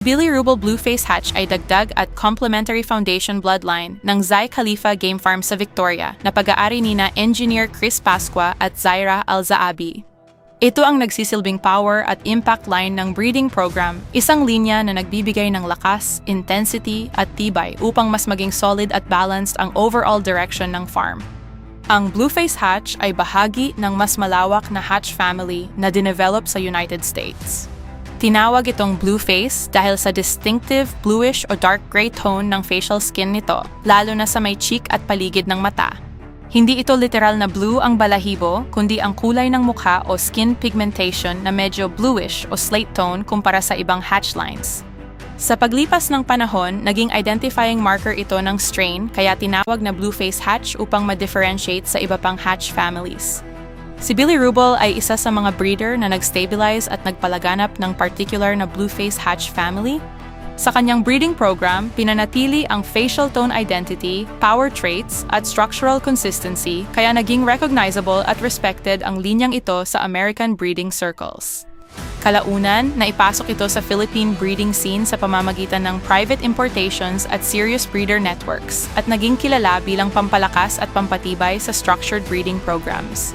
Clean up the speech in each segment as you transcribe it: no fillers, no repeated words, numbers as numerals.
Billy Ruble Blueface hatch ay dagdag at complementary foundation bloodline ng Zai Khalifa Game Farm sa Victoria na pag-aari nina Engineer Chris Pascua at Zaira Alzaabi. Ito ang nagsisilbing power at impact line ng breeding program, isang linya na nagbibigay ng lakas, intensity at tibay upang mas maging solid at balanced ang overall direction ng farm. Ang Blueface hatch ay bahagi ng mas malawak na hatch family na dinevelop sa United States. Tinawag itong Blueface dahil sa distinctive bluish o dark gray tone ng facial skin nito, lalo na sa may cheek at paligid ng mata. Hindi ito literal na blue ang balahibo, kundi ang kulay ng mukha o skin pigmentation na medyo bluish o slate tone kumpara sa ibang hatch lines. Sa paglipas ng panahon, naging identifying marker ito ng strain kaya tinawag na Blueface hatch upang ma-differentiate sa iba pang hatch families. Si Billy Ruble ay isa sa mga breeder na nag-stabilize at nagpalaganap ng particular na Blueface hatch family. Sa kanyang breeding program, pinanatili ang facial tone identity, power traits, at structural consistency kaya naging recognizable at respected ang linyang ito sa American breeding circles. Kalaunan, naipasok ito sa Philippine breeding scene sa pamamagitan ng private importations at serious breeder networks at naging kilala bilang pampalakas at pampatibay sa structured breeding programs.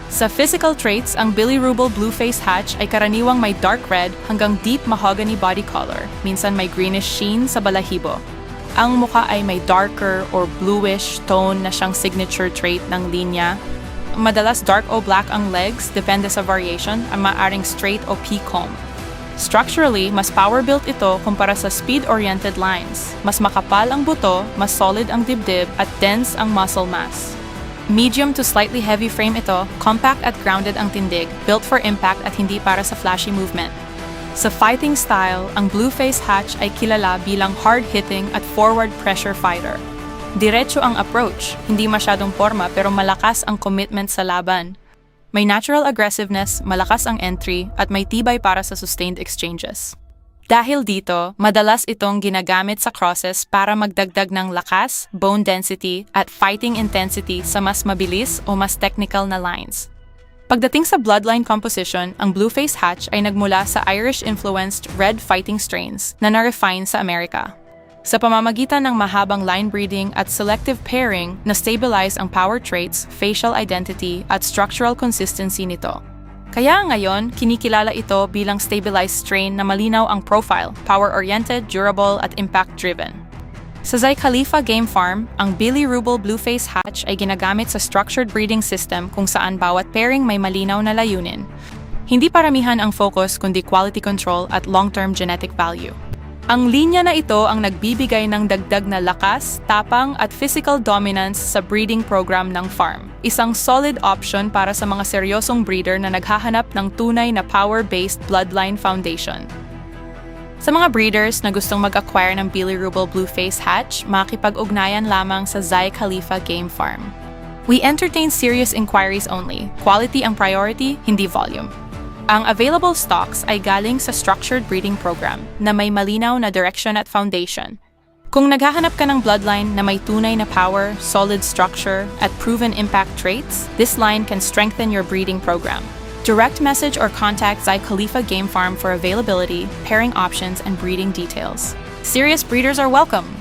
Sa physical traits, ang Billy Ruble Blueface hatch ay karaniwang may dark red hanggang deep mahogany body color, minsan may greenish sheen sa balahibo. Ang mukha ay may darker or bluish tone na siyang signature trait ng linya. Madalas dark o black ang legs, depende sa variation, ang maaring straight o P-comb. Structurally, mas power-built ito kumpara sa speed-oriented lines. Mas makapal ang buto, mas solid ang dibdib, at dense ang muscle mass. Medium to slightly heavy frame ito, compact at grounded ang tindig, built for impact at hindi para sa flashy movement. Sa fighting style, ang Blueface hatch ay kilala bilang hard-hitting at forward pressure fighter. Diretso ang approach, hindi masyadong forma pero malakas ang commitment sa laban. May natural aggressiveness, malakas ang entry, at may tibay para sa sustained exchanges. Dahil dito, madalas itong ginagamit sa crosses para magdagdag ng lakas, bone density, at fighting intensity sa mas mabilis o mas technical na lines. Pagdating sa bloodline composition, ang Blueface hatch ay nagmula sa Irish-influenced red fighting strains na na-refine sa Amerika. Sa pamamagitan ng mahabang line breeding at selective pairing, na-stabilize ang power traits, facial identity, at structural consistency nito. Kaya ngayon, kinikilala ito bilang stabilized strain na malinaw ang profile, power-oriented, durable, at impact-driven. Sa Zai Khalifa Game Farm, ang Billy Ruble Blueface hatch ay ginagamit sa structured breeding system kung saan bawat pairing may malinaw na layunin. Hindi paramihan ang focus kundi quality control at long-term genetic value. Ang linya na ito ang nagbibigay ng dagdag na lakas, tapang at physical dominance sa breeding program ng farm. Isang solid option para sa mga seryosong breeder na naghahanap ng tunay na power-based bloodline foundation. Sa mga breeders na gustong mag-acquire ng Billy Ruble Blueface hatch, makikipag-ugnayan lamang sa Zai Khalifa Game Farm. We entertain serious inquiries only. Quality ang priority, hindi volume. Ang available stocks ay galing sa structured breeding program na may malinaw na direction at foundation. Kung naghahanap ka ng bloodline na may tunay na power, solid structure, at proven impact traits, this line can strengthen your breeding program. Direct message or contact Zai Khalifa Game Farm for availability, pairing options, and breeding details. Serious breeders are welcome!